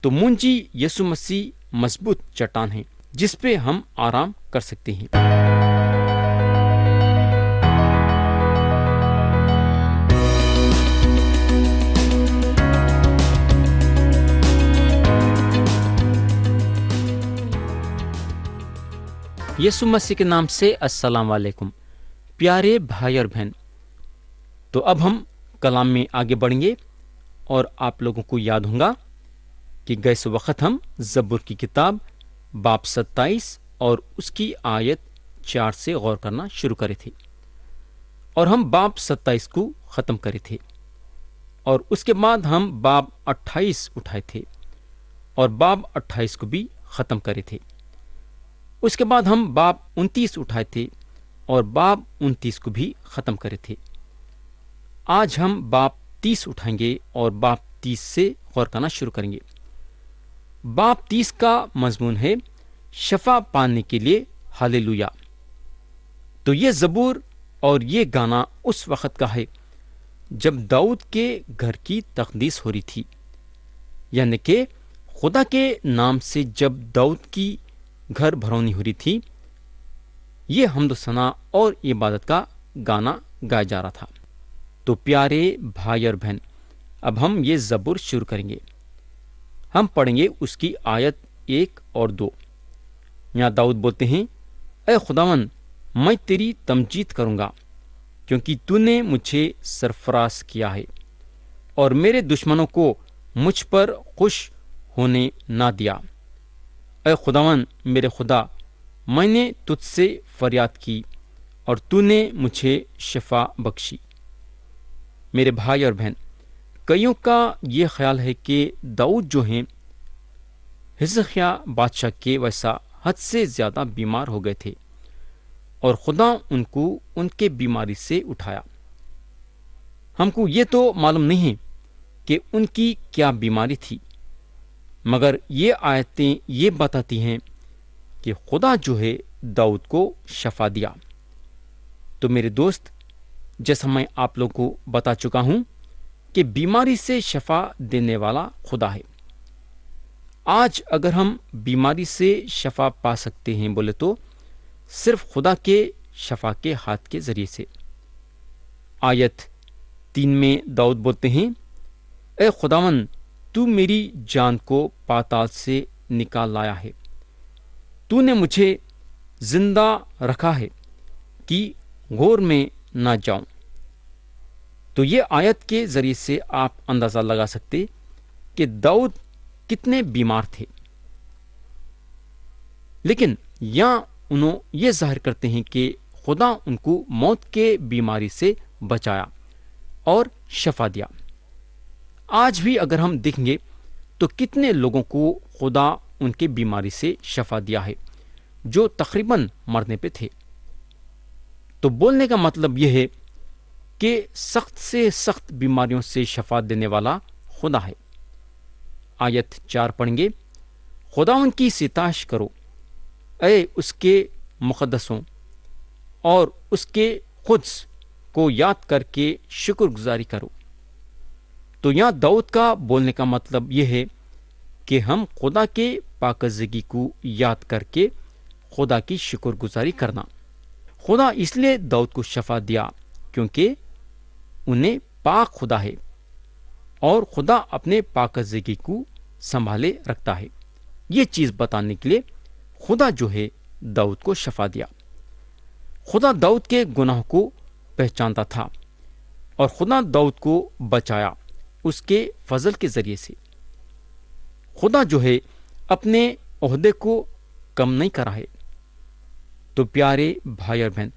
تو منجی یسوع مسیح مضبوط چٹان ہے جس پہ ہم آرام کر سکتے ہیں۔ یسوع مسیح کے نام سے السلام علیکم پیارے بھائی اور بہن۔ تو اب ہم کلام میں آگے بڑھیں گے اور آپ لوگوں کو یاد ہوگا کہ گئے وقت ہم زبور کی کتاب باب 27 اور اس کی آیت 4 سے غور کرنا شروع کرے تھے، اور ہم باب 27 کو ختم کرے تھے، اور اس کے بعد ہم باب 28 اٹھائے تھے اور باب 28 کو بھی ختم کرے تھے۔ اس کے بعد ہم باب 29 اٹھائے تھے اور باب 29 کو بھی ختم کرے تھے۔ آج ہم باب 30 اٹھائیں گے اور باب 30 سے غور کرنا شروع کریں گے۔ باب 30 کا مضمون ہے شفا پانے کے لیے ہاللویا۔ تو یہ زبور اور یہ گانا اس وقت کا ہے جب داؤد کے گھر کی تقدیس ہو رہی تھی، یعنی کہ خدا کے نام سے جب داؤد کی گھر بھرونی ہو رہی تھی، یہ حمد و ثنا اور عبادت کا گانا گایا جا رہا تھا۔ تو پیارے بھائی اور بہن، اب ہم یہ زبور شروع کریں گے۔ ہم پڑھیں گے اس کی آیت 1 اور 2۔ یہاں داؤد بولتے ہیں، اے خداوند، میں تیری تمجید کروں گا کیونکہ تو نے مجھے سرفراز کیا ہے اور میرے دشمنوں کو مجھ پر خوش ہونے نہ دیا۔ اے خداوند میرے خدا، میں نے تجھ سے فریاد کی اور تو نے مجھے شفا بخشی۔ میرے بھائی اور بہن، کئیوں کا یہ خیال ہے کہ داؤد جو ہیں حزقیاہ بادشاہ کے ویسا حد سے زیادہ بیمار ہو گئے تھے اور خدا ان کو ان کے بیماری سے اٹھایا۔ ہم کو یہ تو معلوم نہیں ہے کہ ان کی کیا بیماری تھی، مگر یہ آیتیں یہ بتاتی ہیں کہ خدا جو ہے داؤد کو شفا دیا۔ تو میرے دوست، جیسا میں آپ لوگوں کو بتا چکا ہوں کہ بیماری سے شفا دینے والا خدا ہے۔ آج اگر ہم بیماری سے شفا پا سکتے ہیں بولے تو صرف خدا کے شفا کے ہاتھ کے ذریعے سے۔ آیت 3 میں داؤد بولتے ہیں، اے خداوند، تو میری جان کو پاتال سے نکال لایا ہے، تو نے مجھے زندہ رکھا ہے کہ غور میں نہ جاؤں۔ تو یہ آیت کے ذریعے سے آپ اندازہ لگا سکتے کہ داؤد کتنے بیمار تھے، لیکن یہاں انہوں یہ ظاہر کرتے ہیں کہ خدا ان کو موت کے بیماری سے بچایا اور شفا دیا۔ آج بھی اگر ہم دیکھیں گے تو کتنے لوگوں کو خدا ان کے بیماری سے شفا دیا ہے جو تقریباً مرنے پہ تھے۔ تو بولنے کا مطلب یہ ہے کہ سخت سے سخت بیماریوں سے شفا دینے والا خدا ہے۔ آیت 4 پڑھیں گے، خداوند کی ستائش کرو اے اس کے مقدسوں، اور اس کے قدس کو یاد کر کے شکر گزاری کرو۔ تو یہاں داؤد کا بولنے کا مطلب یہ ہے کہ ہم خدا کے پاکیزگی کو یاد کر کے خدا کی شکر گزاری کرنا۔ خدا اس لیے داؤد کو شفا دیا کیونکہ انہیں پاک خدا ہے اور خدا اپنے پاکیزگی کو سنبھالے رکھتا ہے۔ یہ چیز بتانے کے لیے خدا جو ہے داؤد کو شفا دیا۔ خدا داؤد کے گناہ کو پہچانتا تھا اور خدا داؤد کو بچایا اس کے فضل کے ذریعے سے۔ خدا جو ہے اپنے عہدے کو کم نہیں کرا ہے۔ تو پیارے بھائی اور بہن،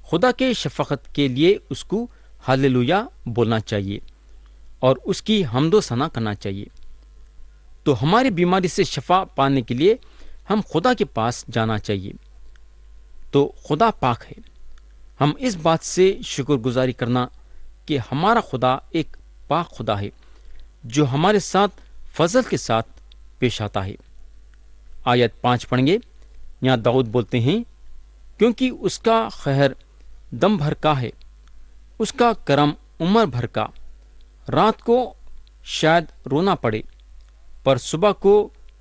خدا کے شفقت کے لیے اس کو ہاللویا بولنا چاہیے اور اس کی حمد و ثنا کرنا چاہیے۔ تو ہماری بیماری سے شفا پانے کے لیے ہم خدا کے پاس جانا چاہیے۔ تو خدا پاک ہے۔ ہم اس بات سے شکر گزاری کرنا کہ ہمارا خدا ایک پاک خدا ہے جو ہمارے ساتھ فضل کے ساتھ پیش آتا ہے۔ آیت 5 پڑھیں گے، یہاں داؤد بولتے ہیں، کیونکہ اس کا خیر دم بھر کا ہے، اس کا کرم عمر بھر کا، رات کو شاید رونا پڑے پر صبح کو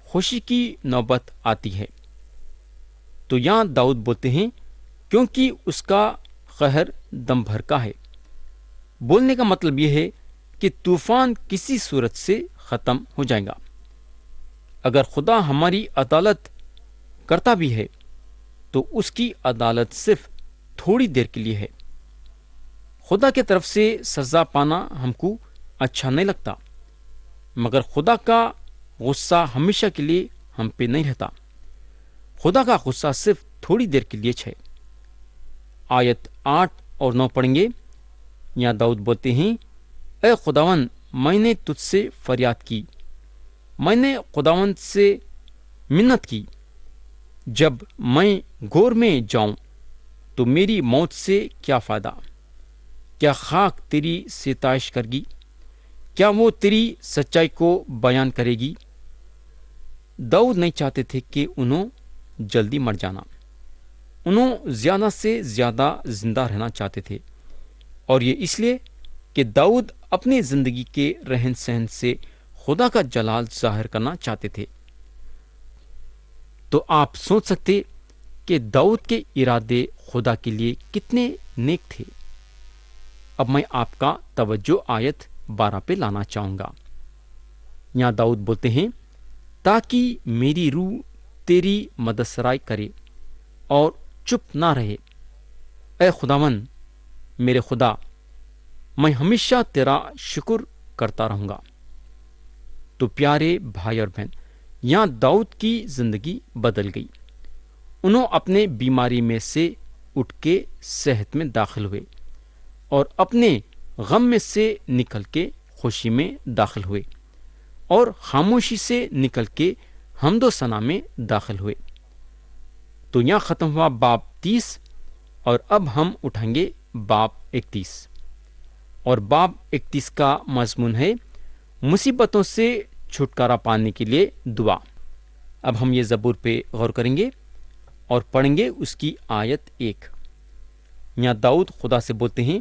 خوشی کی نوبت آتی ہے۔ تو یہاں داؤد بولتے ہیں کیونکہ اس کا قہر دم بھر کا ہے۔ بولنے کا مطلب یہ ہے کہ طوفان کسی صورت سے ختم ہو جائے گا۔ اگر خدا ہماری عدالت کرتا بھی ہے تو اس کی عدالت صرف تھوڑی دیر کے لیے ہے۔ خدا کی طرف سے سزا پانا ہم کو اچھا نہیں لگتا، مگر خدا کا غصہ ہمیشہ کے لیے ہم پہ نہیں رہتا۔ خدا کا غصہ صرف تھوڑی دیر کے لیے ہے۔ آیت 8 اور 9 پڑھیں گے۔ یہاں داؤد بولتے ہیں، اے خداوند، میں نے تجھ سے فریاد کی، میں نے خداوند سے منت کی۔ جب میں گور میں جاؤں تو میری موت سے کیا فائدہ؟ کیا خاک تیری ستائش کرگی؟ کیا وہ تیری سچائی کو بیان کرے گی؟ داؤد نہیں چاہتے تھے کہ انہوں جلدی مر جانا، انہوں زیادہ سے زیادہ زندہ رہنا چاہتے تھے، اور یہ اس لیے کہ داؤد اپنی زندگی کے رہن سہن سے خدا کا جلال ظاہر کرنا چاہتے تھے۔ تو آپ سوچ سکتے کہ داؤد کے ارادے خدا کے لیے کتنے نیک تھے۔ اب میں آپ کا توجہ آیت 12 پہ لانا چاہوں گا۔ یہاں داؤد بولتے ہیں، تاکہ میری روح تیری مدد سرائی کرے اور چپ نہ رہے۔ اے خداوند میرے خدا، میں ہمیشہ تیرا شکر کرتا رہوں گا۔ تو پیارے بھائی اور بہن، یہاں داؤد کی زندگی بدل گئی۔ انہوں اپنے بیماری میں سے اٹھ کے صحت میں داخل ہوئے اور اپنے غم میں سے نکل کے خوشی میں داخل ہوئے اور خاموشی سے نکل کے حمد و ثنا میں داخل ہوئے۔ تو یہاں ختم ہوا باب 30، اور اب ہم اٹھائیں گے باب 31، اور باب 31 کا مضمون ہے مصیبتوں سے چھٹکارا پانے کے لیے دعا۔ اب ہم یہ زبور پہ غور کریں گے اور پڑھیں گے اس کی آیت 1۔ یہاں داؤد خدا سے بولتے ہیں،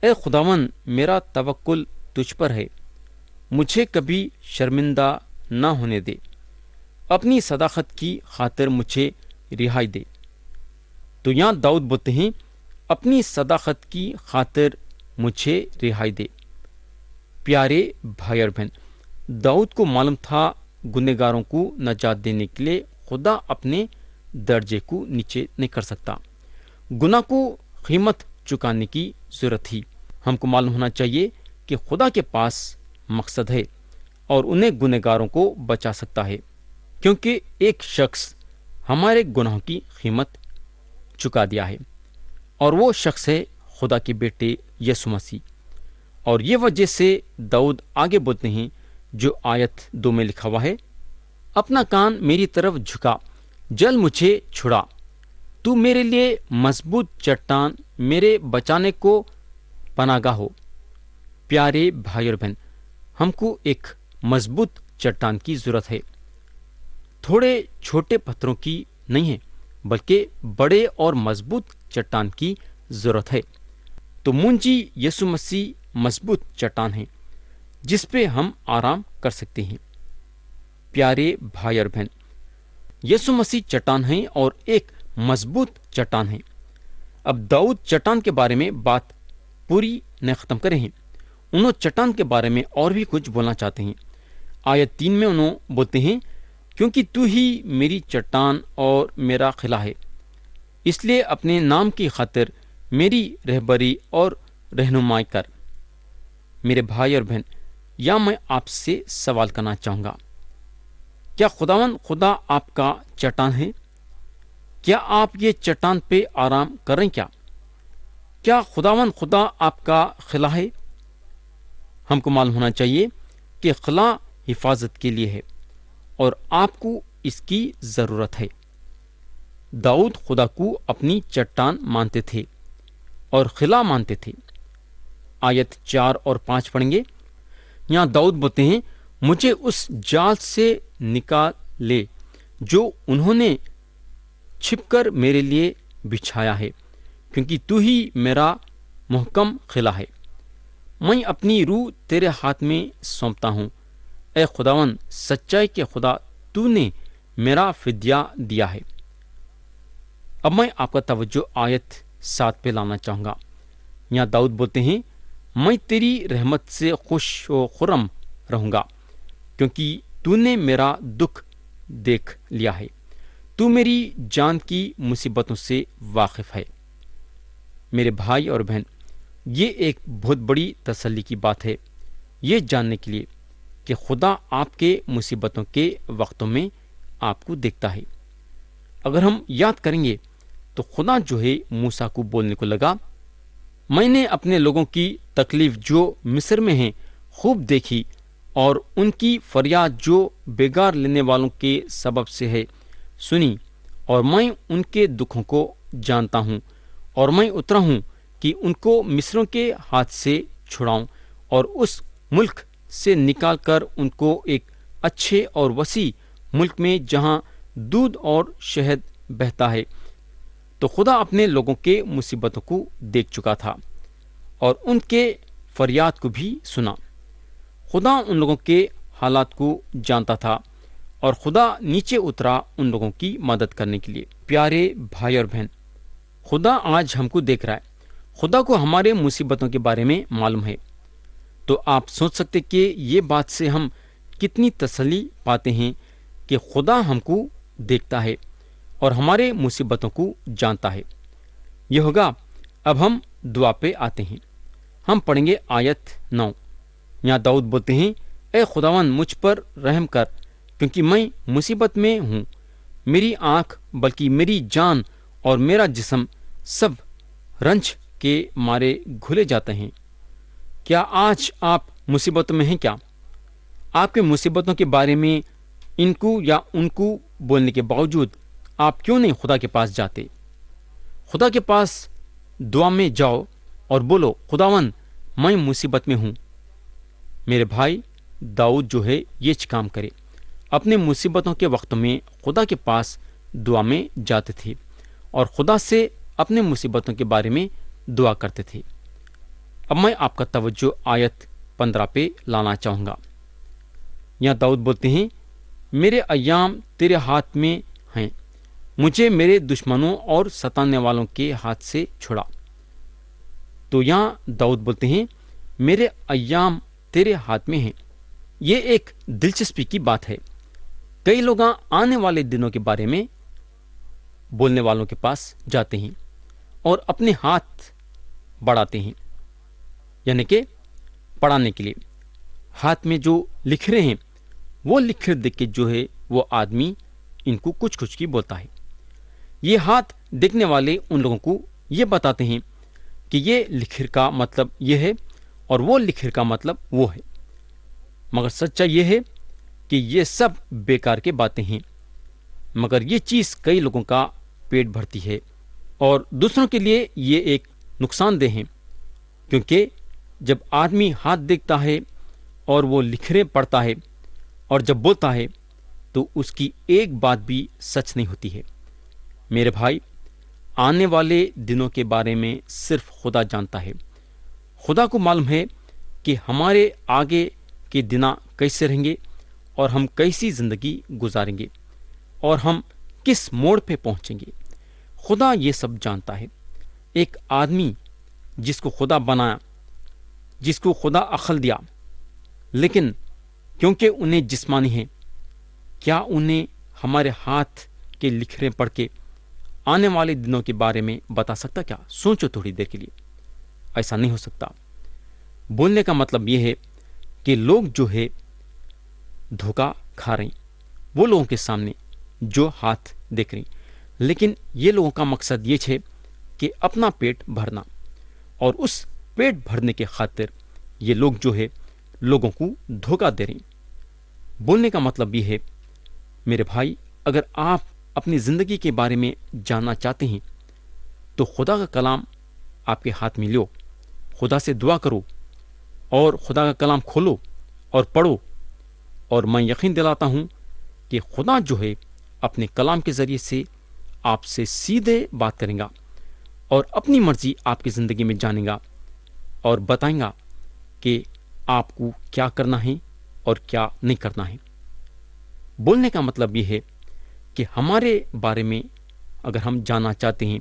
اے خداوند میرا توکل تجھ پر ہے، مجھے کبھی شرمندہ نہ ہونے دے، اپنی صداقت کی خاطر مجھے رہائی دے۔ تو یہاں داؤد بولتے ہیں، اپنی صداقت کی خاطر مجھے رہائی دے۔ پیارے بھائی اور بہن، داؤد کو معلوم تھا گنہگاروں کو نجات دینے کے لیے خدا اپنے درجے کو نیچے نہیں کر سکتا، گناہ کو قیمت چکانے کی ضرورت تھی۔ ہم کو معلوم ہونا چاہیے کہ خدا کے پاس مقصد ہے اور انہیں گنہگاروں کو بچا سکتا ہے، کیونکہ ایک شخص ہمارے گناہوں کی قیمت چکا دیا ہے، اور وہ شخص ہے خدا کے بیٹے یسوع مسیح۔ اور یہ وجہ سے داؤد آگے بولتے ہیں جو آیت 2 میں لکھا ہوا ہے، اپنا کان میری طرف جھکا، جل مجھے چھڑا، تو میرے لیے مضبوط چٹان، میرے بچانے کو پناہ گاہ ہو۔ پیارے بھائی اور بہن، ہم کو ایک مضبوط چٹان کی ضرورت ہے، تھوڑے چھوٹے پتھروں کی نہیں ہے، بلکہ بڑے اور مضبوط چٹان کی ضرورت ہے۔ تو منجی یسوع مسیح مضبوط چٹان ہے جس پہ ہم آرام کر سکتے ہیں۔ پیارے بھائی اور بہن، یسوع مسیح چٹان ہیں اور ایک مضبوط چٹان ہے۔ اب داؤد چٹان کے بارے میں بات پوری نہ ختم کرے ہیں، انہوں چٹان کے بارے میں اور بھی کچھ بولنا چاہتے ہیں۔ آیت 3 میں انہوں بولتے ہیں، کیونکہ تو ہی میری چٹان اور میرا قلعہ ہے، اس لیے اپنے نام کی خاطر میری رہبری اور رہنمائی کر۔ میرے بھائی اور بہن، یا میں آپ سے سوال کرنا چاہوں گا، کیا خداوند خدا آپ کا چٹان ہے؟ کیا آپ یہ چٹان پہ آرام کر رہے ہیں؟ کیا خداوند خدا آپ کا قلعہ ہے؟ ہم کو معلوم ہونا چاہیے کہ قلعہ حفاظت کے لیے ہے اور آپ کو اس کی ضرورت ہے۔ داؤد خدا کو اپنی چٹان مانتے تھے اور قلعہ مانتے تھے۔ آیت 4 اور 5 پڑھیں گے۔ یہاں داؤد بولتے ہیں، مجھے اس جال سے نکال لے جو انہوں نے چھپ کر میرے لیے بچھایا ہے، کیونکہ تو ہی میرا محکم قلعہ ہے۔ میں اپنی روح تیرے ہاتھ میں سونپتا ہوں، اے خداون سچائی کے خدا، تو نے میرا فدیہ دیا ہے۔ اب میں آپ کا توجہ آیت 7 پہ لانا چاہوں گا۔ یہاں داؤد بولتے ہیں، میں تیری رحمت سے خوش و خرم رہوں گا، کیونکہ تو نے میرا دکھ دیکھ لیا ہے، تو میری جان کی مصیبتوں سے واقف ہے۔ میرے بھائی اور بہن، یہ ایک بہت بڑی تسلی کی بات ہے، یہ جاننے کے لیے کہ خدا آپ کے مصیبتوں کے وقتوں میں آپ کو دیکھتا ہے۔ اگر ہم یاد کریں گے تو خدا جو ہے موسیٰ کو بولنے کو لگا، میں نے اپنے لوگوں کی تکلیف جو مصر میں ہیں خوب دیکھی، اور ان کی فریاد جو بیگار لینے والوں کے سبب سے ہے سنی، اور میں ان کے دکھوں کو جانتا ہوں، اور میں اترا ہوں کہ ان کو مصروں کے ہاتھ سے چھڑاؤں اور اس ملک سے نکال کر ان کو ایک اچھے اور وسیع ملک میں جہاں دودھ اور شہد بہتا ہے۔ تو خدا اپنے لوگوں کے مصیبتوں کو دیکھ چکا تھا اور ان کے فریاد کو بھی سنا۔ خدا ان لوگوں کے حالات کو جانتا تھا اور خدا نیچے اترا ان لوگوں کی مدد کرنے کے لیے۔ پیارے بھائی اور بہن، خدا آج ہم کو دیکھ رہا ہے، خدا کو ہمارے مصیبتوں کے بارے میں معلوم ہے۔ تو آپ سوچ سکتے کہ یہ بات سے ہم کتنی تسلی پاتے ہیں کہ خدا ہم کو دیکھتا ہے اور ہمارے مصیبتوں کو جانتا ہے۔ یہ ہوگا۔ اب ہم دعا پہ آتے ہیں۔ ہم پڑھیں گے آیت 9۔ یہاں داؤد بولتے ہیں، اے خداوند مجھ پر رحم کر، کیونکہ میں مصیبت میں ہوں۔ میری آنکھ بلکہ میری جان اور میرا جسم سب رنج کے مارے گھلے جاتے ہیں۔ کیا آج آپ مصیبتوں میں ہیں؟ کیا آپ کے مصیبتوں کے بارے میں ان کو یا ان کو بولنے کے باوجود آپ کیوں نہیں خدا کے پاس جاتے؟ خدا کے پاس دعا میں جاؤ اور بولو، خداوند میں مصیبت میں ہوں۔ میرے بھائی داؤد جو ہے یہ کام کرے، اپنے مصیبتوں کے وقت میں خدا کے پاس دعا میں جاتے تھے اور خدا سے اپنے مصیبتوں کے بارے میں دعا کرتے تھے۔ اب میں آپ کا توجہ آیت 15 پہ لانا چاہوں گا۔ یہاں داؤد بولتے ہیں، میرے ایام تیرے ہاتھ میں ہیں، مجھے میرے دشمنوں اور ستانے والوں کے ہاتھ سے چھڑا۔ تو یہاں داؤد بولتے ہیں، میرے ایام تیرے ہاتھ میں ہیں۔ یہ ایک دلچسپی کی بات ہے۔ کئی لوگ آنے والے دنوں کے بارے میں بولنے والوں کے پاس جاتے ہیں اور اپنے ہاتھ بڑھاتے ہیں، یعنی کہ پڑھانے کے لیے ہاتھ میں جو لکھ رہے ہیں وہ لکھ دیکھ کے جو ہے وہ آدمی ان کو کچھ کی بولتا ہے۔ یہ ہاتھ دیکھنے والے ان لوگوں کو یہ بتاتے ہیں کہ یہ لکھر کا مطلب یہ ہے اور وہ لکھر کا مطلب وہ ہے، مگر سچا یہ ہے کہ یہ سب بیکار کے باتیں ہیں، مگر یہ چیز کئی لوگوں کا پیٹ بھرتی ہے اور دوسروں کے لیے یہ ایک نقصان دہ ہے، کیونکہ جب آدمی ہاتھ دیکھتا ہے اور وہ لکھریں پڑھتا ہے اور جب بولتا ہے تو اس کی ایک بات بھی سچ نہیں ہوتی ہے۔ میرے بھائی، آنے والے دنوں کے بارے میں صرف خدا جانتا ہے۔ خدا کو معلوم ہے کہ ہمارے آگے کے دن کیسے رہیں گے اور ہم کیسی زندگی گزاریں گے اور ہم کس موڑ پہ پہنچیں گے۔ خدا یہ سب جانتا ہے۔ ایک آدمی جس کو خدا بنایا، جس کو خدا عقل دیا، لیکن کیونکہ انہیں جسمانی ہیں، کیا انہیں ہمارے ہاتھ کے لکھریں پڑھ کے آنے والے دنوں کے بارے میں بتا سکتا؟ کیا سوچو تھوڑی دیر کے لیے، ایسا نہیں ہو سکتا۔ بولنے کا مطلب یہ ہے کہ لوگ جو ہے دھوکہ کھا رہے ہیں وہ لوگوں کے سامنے جو ہاتھ دیکھ رہے ہیں، لیکن یہ لوگوں کا مقصد یہ ہے کہ اپنا پیٹ بھرنا، اور اس پیٹ بھرنے کے خاطر یہ لوگ جو ہے لوگوں کو دھوکہ دے رہے ہیں۔ بولنے کا مطلب یہ ہے میرے بھائی، اگر آپ اپنی زندگی کے بارے میں جاننا چاہتے ہیں تو خدا کا کلام آپ کے ہاتھ میں لو، خدا سے دعا کرو اور خدا کا کلام کھولو اور پڑھو، اور میں یقین دلاتا ہوں کہ خدا جو ہے اپنے کلام کے ذریعے سے آپ سے سیدھے بات کریں گا اور اپنی مرضی آپ کی زندگی میں جانیں گا اور بتائیں گا کہ آپ کو کیا کرنا ہے اور کیا نہیں کرنا ہے۔ بولنے کا مطلب یہ ہے کہ ہمارے بارے میں اگر ہم جاننا چاہتے ہیں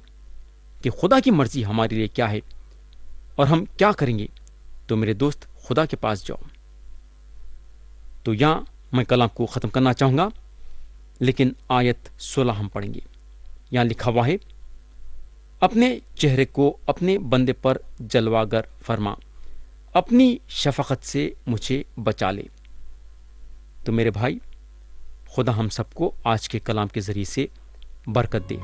کہ خدا کی مرضی ہمارے لیے کیا ہے اور ہم کیا کریں گے، تو میرے دوست خدا کے پاس جاؤ۔ تو یہاں میں کلام کو ختم کرنا چاہوں گا، لیکن آیت 16 ہم پڑھیں گے۔ یہاں لکھا ہوا ہے، اپنے چہرے کو اپنے بندے پر جلواگر فرما، اپنی شفقت سے مجھے بچا لے۔ تو میرے بھائی، خدا ہم سب کو آج کے کلام کے ذریعے سے برکت دے۔